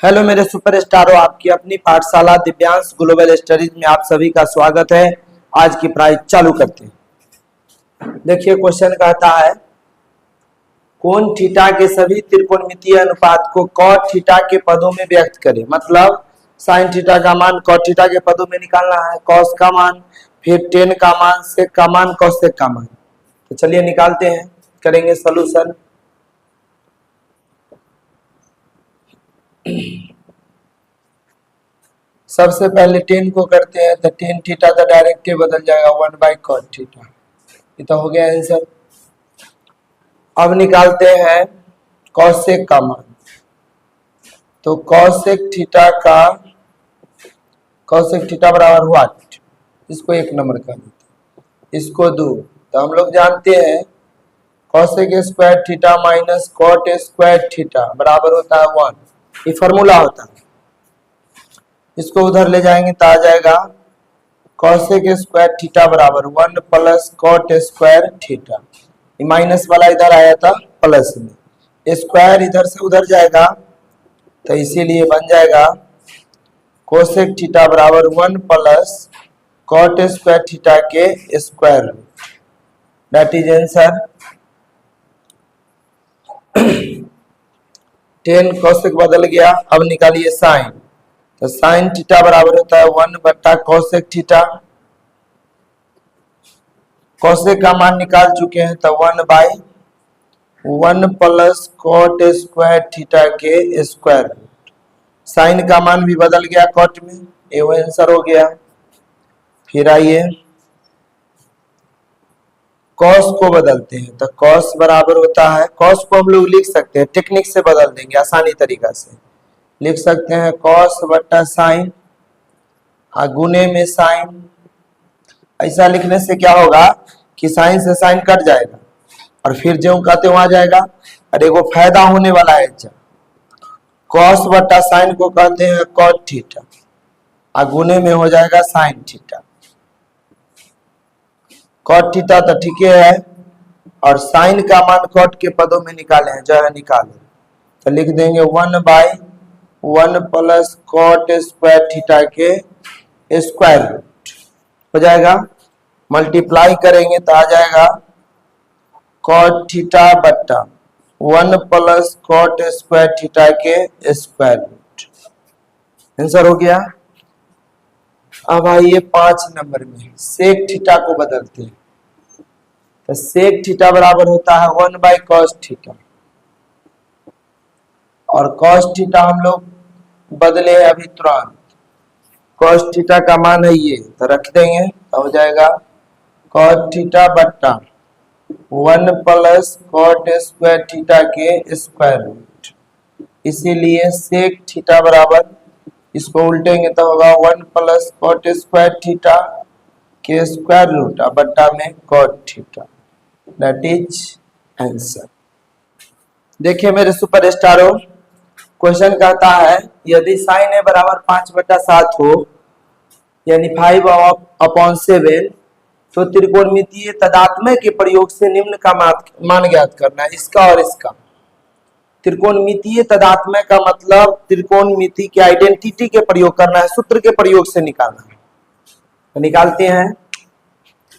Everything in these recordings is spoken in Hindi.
हेलो मेरे सुपरस्टारों, आपकी अपनी पाठशाला दिव्यांश ग्लोबल स्टडीज में आप सभी का स्वागत है। आज की पढ़ाई चालू करते हैं। देखिए क्वेश्चन कहता है कोण थीटा के सभी त्रिकोणमितीय अनुपात को कॉट थीटा के पदों में व्यक्त करें। मतलब साइन थीटा का मान कॉट थीटा के पदों में निकालना है, कॉस का मान, फिर टेन का मान, सेक का मान, कॉसेक का मान। तो चलिए निकालते हैं, करेंगे सोल्यूशन। सबसे पहले टेन को करते हैं तो टेन थीटा तो डायरेक्ट बदल जाएगा 1/cot थीटा। ये तो हो गया आंसर। अब निकालते हैं कॉसेक का मान। तो कॉसेक थीटा बराबर हुआ, इसको 1 नंबर कर देते हैं, इसको 2। तो हम लोग जानते हैं cosec square theta minus cot square theta बराबर होता है 1। ये फॉर्मूला होता है। इसको उधर ले जाएंगे तो आ जाएगा कॉसेक स्क्वायर थीटा बराबर 1 प्लस कॉट स्क्वायर थीटा। ये माइनस वाला इधर आया था प्लस में, स्क्वायर इधर से उधर जाएगा तो इसीलिए बन जाएगा कोसेक थीटा बराबर 1 प्लस कॉट स्क्वायर थीटा के square root. That is answer. 10 cosec बदल गया। अब निकालिए साइन। तो साइन थीटा बराबर होता है 1/कोसेक थीटा। कोसेक का मान निकाल चुके हैं तो 1/1 प्लस कॉट स्क्वायर थीटा के स्क्वायर रूट। साइन का मान भी बदल गया कॉट में, ये आंसर हो गया। फिर आइए कॉस को बदलते हैं। तो कॉस बराबर होता है, कॉस को हम लोग लिख सकते हैं, टेक्निक से बदल देंगे आसानी तरीका से। लिख सकते हैं कॉस बट्टा साइन गुने में साइन। ऐसा लिखने से क्या होगा कि साइन से साइन कट जाएगा और फिर जो कहते वहां जाएगा। और एगो फायदा होने वाला है, कॉस बट्टा साइन को कहते हैं कॉट थीटा गुने में हो जाएगा साइन थीटा। कॉट थीटा तो ठीक है, और साइन का मान कॉट के पदों में निकाले हैं, जो है निकाले। तो लिख देंगे 1/1 प्लस कॉट स्क्वायर थीटा के स्क्वायर रूट हो जाएगा। मल्टीप्लाई करेंगे तो आ जाएगा कॉट थीटा बट्टा 1 प्लस कॉट स्क्वायर थीटा के स्क्वायर रूट। आंसर हो गया। अब आइए 5 नंबर में सेक थीटा को बदलते हैं। तो सेक थीटा बराबर होता है 1/cos थीटा, और cos थीटा हम लोग बदले हैं अभी तुरंत। cos थीटा का मान है ये, तो रख देंगे तो हो जाएगा cos थीटा बट्टा 1 प्लस कॉट स्क्वायर थीटा के स्क्वायर रूट। इसीलिए सेक थीटा बराबर, इसको उल्टेंगे तो होगा 1 प्लस कॉट स्क्वायर थीटा के स्क्वायर रूट बट्टा में cot theta. That is answer. देखिए मेरे सुपरस्टारों, क्वेश्चन कहता है यदि साइन ए बराबर 5/7 हो, यानी 5/7, तो त्रिकोणमितीय तदात्म्य के प्रयोग से निम्न का मान ज्ञात करना है, इसका और इसका। त्रिकोणमितीय तदात्म्य का मतलब त्रिकोणमिति के आइडेंटिटी के प्रयोग करना है, सूत्र के प्रयोग से निकालना है। तो निकालते हैं,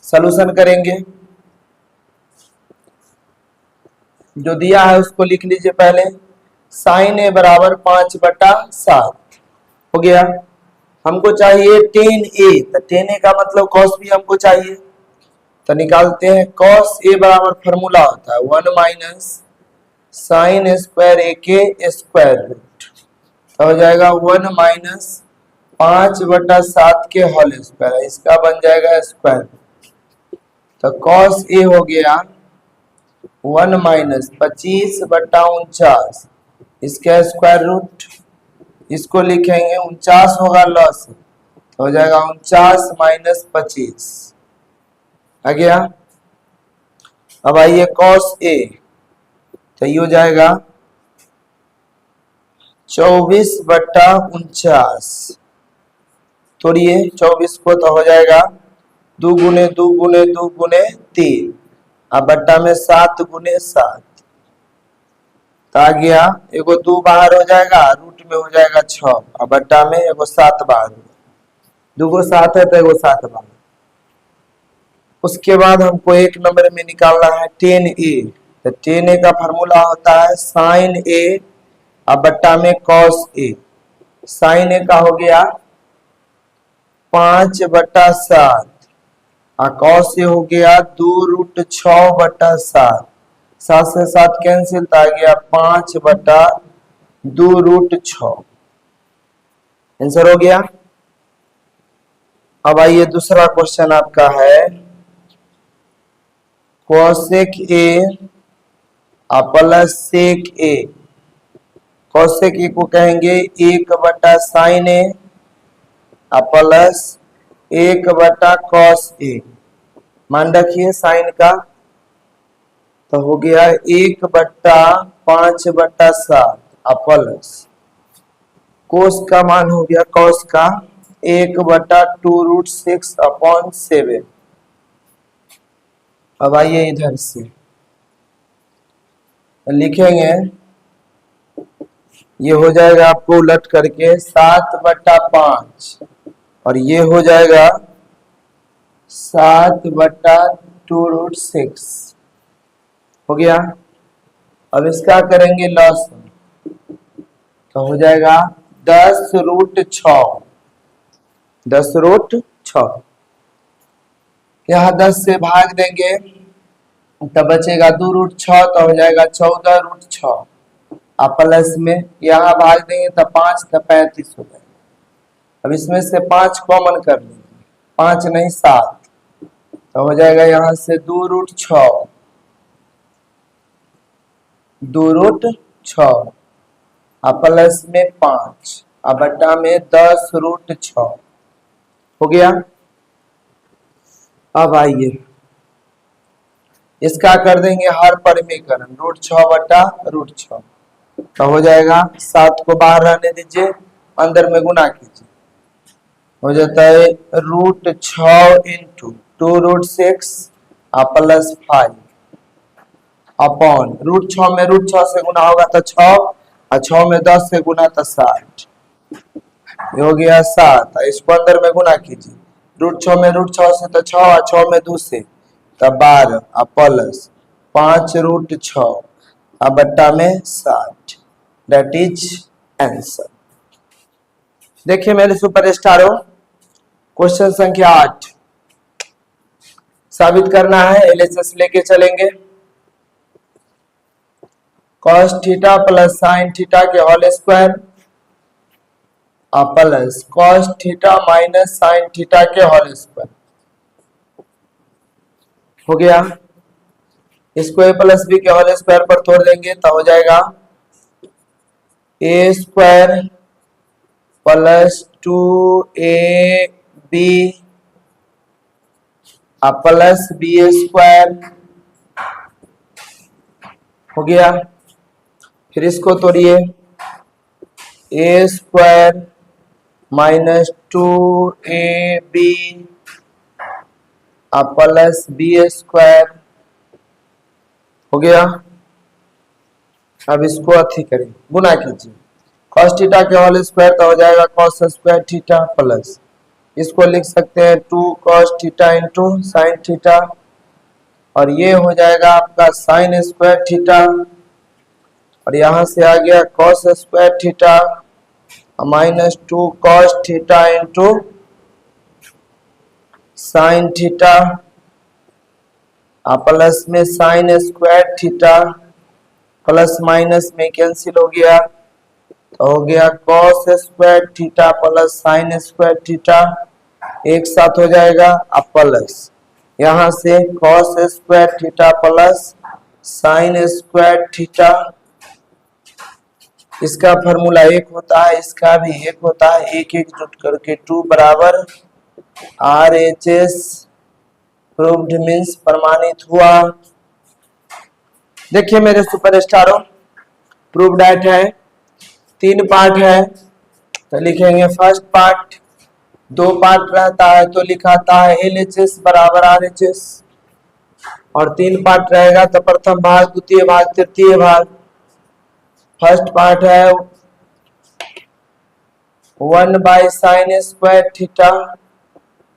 सॉल्यूशन करेंगे। जो दिया है उसको लिख लीजिए पहले। साइन ए बराबर 5/7 हो गया। हमको चाहिए 10a, तो 10a का मतलब cos भी हमको चाहिए। तो निकालते हैं cos a बराबर फॉर्मूला होता है 1 माइनस साइन स्क्वायर a के स्क्वायर रूट। तो हो जाएगा 1 माइनस 5/7 के होल स्क्वायर, इसका बन जाएगा स्क्वायर। तो cos a हो गया 1 माइनस 25/49, इसका स्क्वायर रूट। इसको लिखेंगे 49 होगा लॉस, तो हो जाएगा 49 माइनस 25 आ गया। अब आइए cos a, तो ये हो जाएगा 24/49। तोड़िए 24 को, तो हो जाएगा 2 गुने 2 गुने 2 गुने 3, अब बट्टा में 7 गुने 7। तो आ गया एगो 2 बाहर हो जाएगा, रूट में हो जाएगा 6 और बट्टा में एगो 7 बाहर हो, 2 गो 7 है तो एगो 7 बाहर। उसके बाद हमको 1 नंबर में निकालना है 10a। तो 10a का फॉर्मूला होता है साइन a और बट्टा में कॉस a। साइन a का हो गया 5/7 और कॉस a हो गया 2√6/7। 7 से 7 कैंसिल तो आ गया 5/2√6। आंसर हो गया। अब आइए दूसरा क्वेश्चन आपका है cosec a plus sec a. Cosec a को कहेंगे 1/साइन ए प्लस 1/कॉस ए। मान रखिए साइन का तो हो गया 1/5/7 प्लस कोस का मान हो गया कॉस का 1/2√6/7। अब आइए इधर से लिखेंगे, ये हो जाएगा आपको उलट करके 7/5 और ये हो जाएगा 7/2√6 हो गया। अब इसका करेंगे लॉस तो हो जाएगा 10√6। 10√6 यहाँ 10 से भाग देंगे तब बचेगा 2√6 तो हो जाएगा 14√6। आप प्लस में यहाँ भाग देंगे तब 5 तो 35 हो जाएगा। अब इसमें से 5 कॉमन कर लेंगे, 5 नहीं 7 तो हो जाएगा यहाँ से 2√6 प्लस में 5 और बट्टा में 10√6 हो गया। अब आइए इसका कर देंगे हर परिमीकरण √6/√6 तो हो जाएगा 7 को बाहर रहने दीजिए, अंदर में गुना कीजिए, हो जाता है √6 × 2√6 प्लस 5 अपॉन √6 में √6 से गुना होगा तो 6 और 6 में 10 से गुना तो 60 हो गया 7। इसको अंदर में गुना कीजिए, √6 में √6 से तो 6 और 6 में 2 से तो 12 प्लस 5√6 और बट्टा में 60। That is answer. देखिए मेरे सुपरस्टारों, क्वेश्चन संख्या 8 साबित करना है। एलएचएस लेके चलेंगे। cos theta plus sine theta के whole square plus cos theta minus sine theta के होल स्क्वायर हो गया। इसको a प्लस बी के होल स्क्वायर पर तोड़ देंगे तो हो जाएगा a square plus 2ab plus b square हो गया। फिर इसको तोड़िए, a square minus 2ab plus b square हो गया। अब इसको अथी करें, गुना कीजिए, cos थीटा के होल स्क्वायर तो हो जाएगा cos स्क्वायर थीटा प्लस इसको लिख सकते हैं 2 cos theta into sine theta और ये हो जाएगा आपका साइन स्क्वायर थीटा और यहाँ से आ गया cos square theta minus 2 cos theta into sine theta plus में sine square theta plus minus में कैंसिल हो गया तो हो गया cos square theta plus sine square theta एक साथ हो जाएगा अब प्लस यहाँ से cos square theta plus sine square theta. इसका फॉर्मूला एक होता है, इसका भी एक होता है, एक एक जुट करके 2 बराबर RHS प्रूव्ड मींस प्रमाणित हुआ। देखिए मेरे सुपरस्टारों, प्रूव्ड है 3 पार्ट है तो लिखेंगे फर्स्ट पार्ट, 2 पार्ट रहता है तो लिखाता है LHS बराबर RHS और 3 पार्ट रहेगा तो प्रथम भाग, द्वितीय भाग, तृतीय भाग। फर्स्ट पार्ट है 1/sin² theta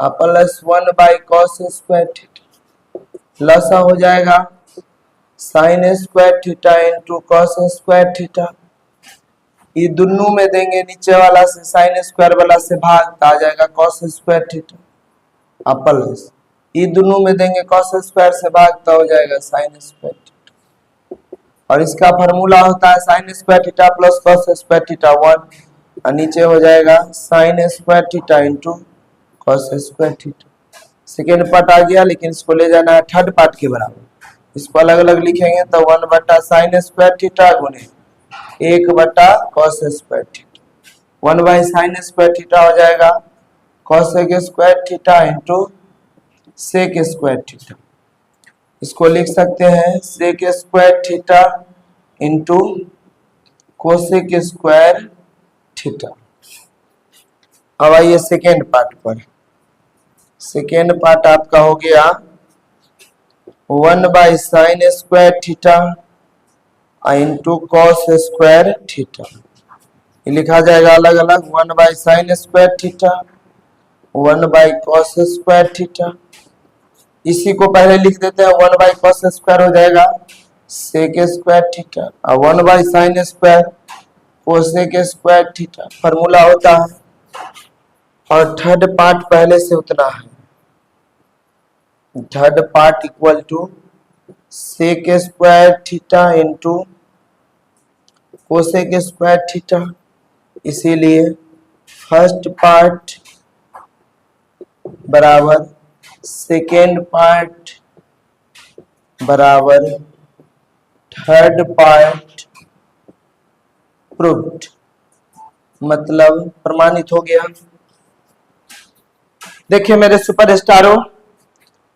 plus 1/cos² theta, लसा हो जाएगा sin² theta into cos² theta. ये दोनों में देंगे, नीचे वाला से sin² वाला से भाग आ जाएगा cos² थीटा प्लस ये दोनों में देंगे cos² से भागता हो जाएगा sin² थीटा। और इसका फॉर्मूला होता है sin² theta plus cos² theta 1 और नीचे हो जाएगा sin² theta into cos² theta. Second part आ गया, लेकिन इसको ले जाना है थर्ड पार्ट के बराबर। इसको अलग अलग लिखेंगे तो 1/sin² थीटा गुने 1/cos² थीटा। 1/sin² थीटा हो जाएगा cos² theta into sec² theta. इसको लिख सकते हैं sec² theta into cosec² theta. अब आइए सेकेंड पार्ट पर। सेकेंड पार्ट आपका हो गया 1/sin² theta into cos² theta. ये लिखा जाएगा अलग अलग 1/sin² थीटा 1/cos² थीटा। इसी को पहले लिख देते हैं 1/cos² हो जाएगा sec² थीटा और 1/sin² cosec² थीटा फॉर्मूला होता है। और थर्ड पार्ट पहले से उतना है, third part equal to sec² theta into cosec² theta. इसीलिए फर्स्ट पार्ट बराबर सेकेंड पार्ट बराबर थर्ड पार्ट प्रूव्ड, मतलब प्रमाणित हो गया। देखिए मेरे सुपरस्टारों,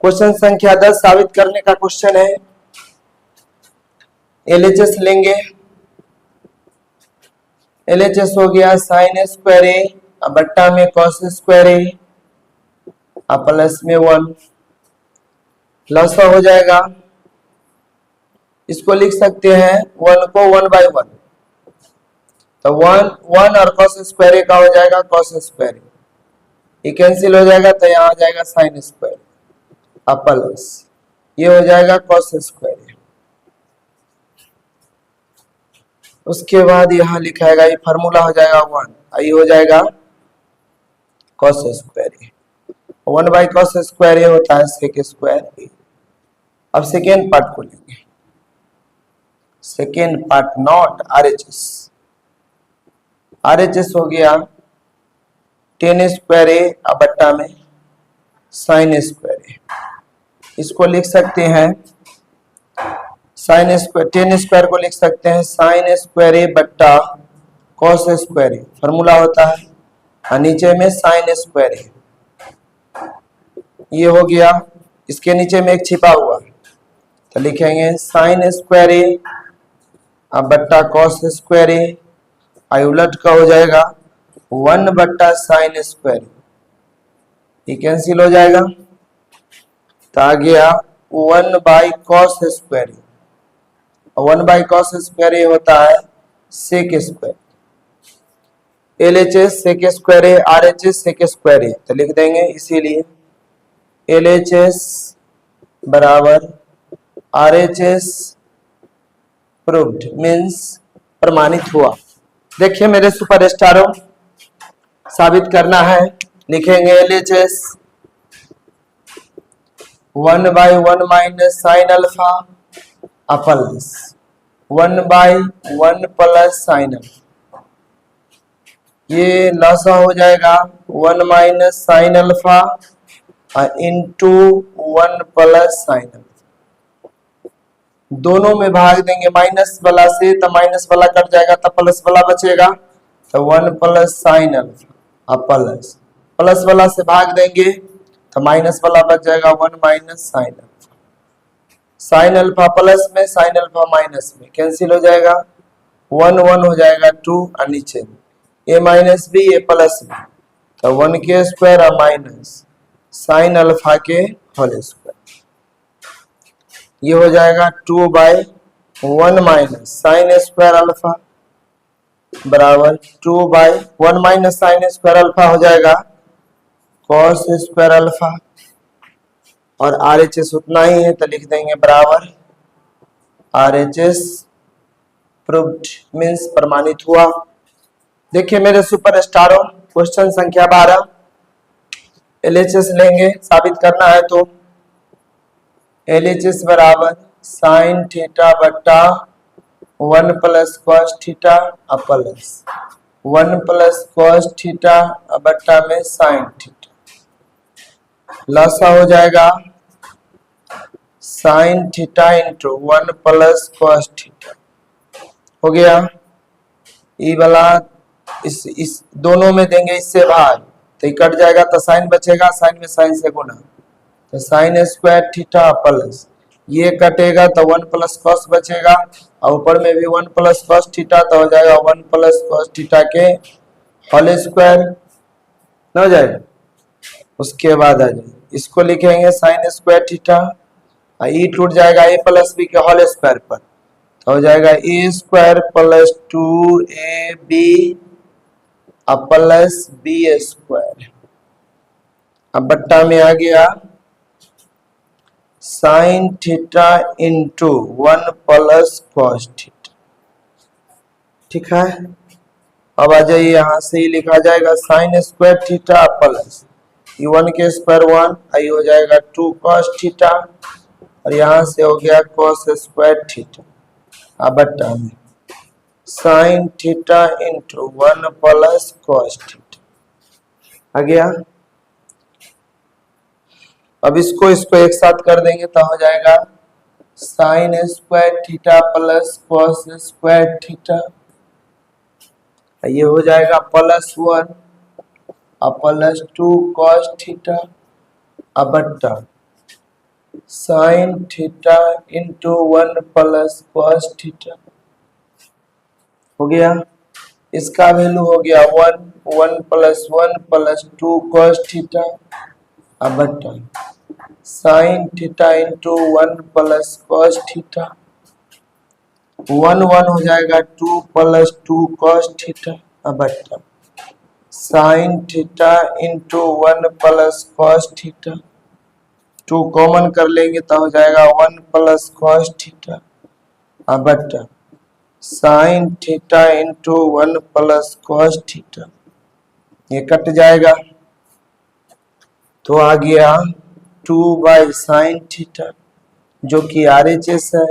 क्वेश्चन संख्या 10 साबित करने का क्वेश्चन है। LHS लेंगे, LHS हो गया sin² बट्टा में cos² प्लस में 1, लसा हो जाएगा। इसको लिख सकते हैं 1 को 1/1 तो 1 और cos² का हो जाएगा cos², ये कैंसिल हो जाएगा तो यहाँ आ जाएगा sin² प्लस ये हो जाएगा cos²। उसके बाद यहाँ लिखाएगा, ये फार्मूला हो जाएगा 1, ये हो जाएगा cos²। 1/cos² होता है sec²। अब सेकेंड पार्ट को लेंगे, second part not RHS। RHS हो गया tan² बट्टा में sin²। इसको लिख सकते हैं tan² को लिख सकते हैं sin² बट्टा cos², फॉर्मूला होता है और नीचे में sin²। ये हो गया, इसके नीचे में एक छिपा हुआ तो लिखेंगे sin² बट्टा cos², उलट का हो जाएगा 1/sin², ये कैंसिल हो जाएगा तो आ गया 1/cos²। 1/cos² होता है sec²। LHS sec² RHS sec² तो लिख देंगे, इसीलिए LHS बराबर RHS प्रूव्ड मीन्स प्रमाणित हुआ। देखिए मेरे सुपरस्टारों, साबित करना है, लिखेंगे LHS 1/1 minus sin α plus 1/1 plus sin α। ये लसा हो जाएगा 1 - sin α इंटू 1 प्लस sin α। दोनों में भाग देंगे माइनस वाला से तो माइनस वाला कट जाएगा तो प्लस वाला बचेगा तो 1 प्लस sin α प्लस वाला से भाग देंगे तो माइनस वाला बच जाएगा 1 माइनस sin α। sin α प्लस में sin α माइनस में कैंसिल हो जाएगा, 1 1 हो जाएगा 2 और नीचे a minus b a plus में तो 1² और माइनस sin α के होल स्क्वायर। ये हो जाएगा 2/1 माइनस sin² α बराबर 2/1 माइनस साइन स्क्वायर अल्फा हो जाएगा कॉस स्क्वायर अल्फा, और RHS उतना ही है तो लिख देंगे बराबर RHS प्रूव्ड मीन्स प्रमाणित हुआ। देखिए मेरे सुपर स्टारों, क्वेश्चन संख्या 12 LHS लेंगे, साबित करना है तो LHS बराबर साइन थीटा बट्टा 1 plus cos theta plus 1 plus cos theta बट्टा में साइन थीटा, लसा हो जाएगा sign theta into 1 plus cos theta हो गया। ये वाला इस दोनों में देंगे इससे भाग तो कट जाएगा तो साइन बचेगा, साइन में साइन से गुना तो साइन स्क्वायर थीटा प्लस ये कटेगा तो 1 प्लस कॉस बचेगा, और ऊपर में भी 1 प्लस कॉस थीटा तो हो जाएगा 1 प्लस कॉस थीटा के होल स्क्वायर न हो जाएगा। उसके बाद आ जाए इसको लिखेंगे साइन स्क्वायर थीटा, ई टूट जाएगा ए प्लस बी के होल स्क्वायर पर तो हो जाएगा A square plus 2ab plus B square. अब बट्टा में आ गया sine theta into 1 plus cos theta, ठीक है। अब आ जाइए यहाँ से ही लिखा जाएगा साइन स्क्वायर थीटा प्लस 1 के स्क्वायर 1 आई हो जाएगा 2 कॉस थीटा, और यहाँ से हो गया कॉस स्क्वायर थीटा। अब बट्टा में sine theta into 1 plus cos theta आ गया। अब इसको एक साथ कर देंगे तो हो जाएगा sine square theta plus cos square theta, ये हो जाएगा प्लस 1 प्लस 2 कॉस थीटा अब बट्टा sign theta into 1 plus cos theta हो गया। इसका वैल्यू हो गया 1 प्लस 1 प्लस 2 कॉस थीटा अब बट्टा sign theta into 1 plus cos theta, 1 हो जाएगा 2 प्लस 2 कॉस थीटा अब बट्टा sign theta into 1 plus cos theta, 2 common कर लेंगे तो हो जाएगा 1 प्लस कॉस थीटा अब बट्टा sign theta into 1 plus cos theta, ये कट जाएगा तो आ गया 2 बाई साइन थीटा जो कि RHS है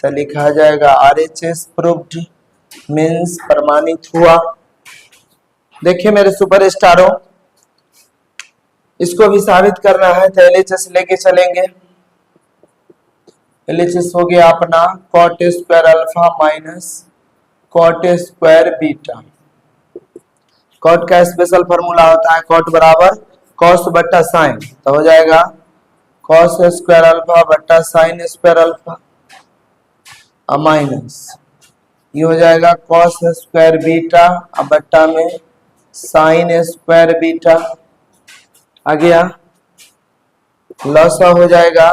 तो लिखा जाएगा RHS प्रूव्ड मीन्स प्रमाणित हुआ। देखिए मेरे सुपर स्टारों, इसको भी साबित करना है तो LHS लेके चलेंगे। LHS हो गया अपना cot square alpha minus cot square beta. Cot का स्पेशल फॉर्मूला होता है कॉट बराबर कॉस बट्टा साइन तो हो जाएगा कॉस स्क्वायर अल्फा बट्टा साइन स्क्वायर अल्फा माइनस ये हो जाएगा कॉस स्क्वायर बीटा अब बट्टा में साइन स्क्वायर बीटा आ गया। लॉसा हो जाएगा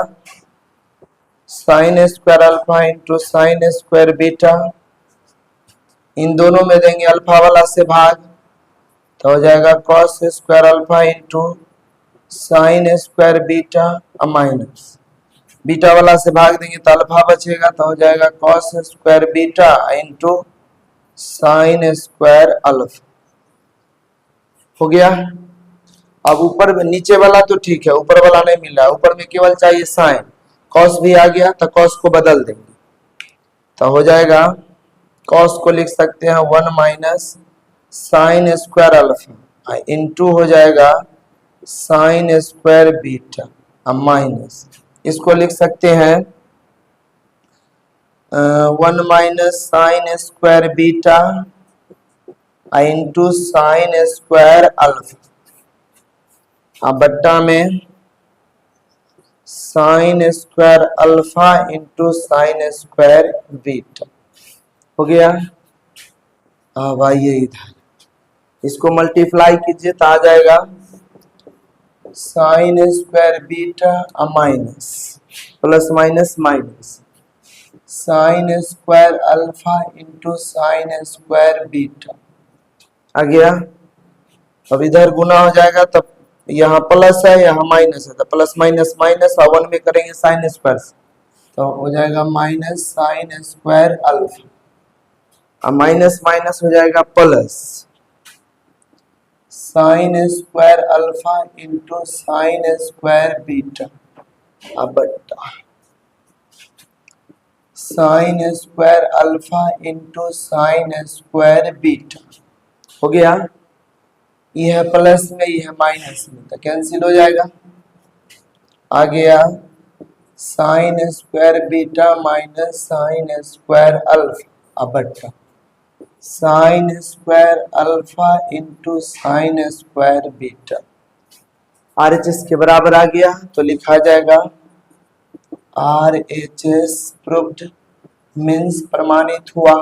sine square alpha into sine square beta, इन दोनों में देंगे अल्फा वाला से भाग तो हो जाएगा cos square alpha into sine square beta minus beta वाला से भाग देंगे तो अल्फा बचेगा तो हो जाएगा cos square beta into sine square alpha हो गया। अब ऊपर नीचे वाला तो ठीक है, ऊपर वाला नहीं मिल रहा है, ऊपर में केवल चाहिए साइन, कॉस भी आ गया तो कॉस को बदल देंगे तो हो जाएगा कॉस को लिख सकते हैं 1 minus sine square alpha into हो जाएगा साइन स्क्वायर बीटा माइनस इसको लिख सकते हैं 1 minus sine square beta into sine square alpha बट्टा में sine square alpha into sine square beta हो गया। अब आइए इधर इसको मल्टीप्लाई कीजिए तो आ जाएगा sine square beta minus plus minus minus sine square alpha into sine square beta आ गया। अब इधर गुना हो जाएगा, तब यहाँ प्लस है यहाँ माइनस है, तो प्लस माइनस माइनस और 1 में करेंगे साइन स्क्वायर, तो हो जाएगा माइनस साइन स्क्वायर अल्फा, अब माइनस माइनस हो जाएगा plus sine square alpha into sine square beta, अब बट्टा sign square alpha into sine square beta हो गया। ये है प्लस में, ये है माइनस में, तो कैंसिल हो जाएगा। आ गया sign square beta minus sine square alpha, अब बट्टा sign square alpha into sine square beta, RHS के बराबर आ गया, तो लिखा जाएगा RHS प्रूव्ड मीन्स प्रमाणित हुआ।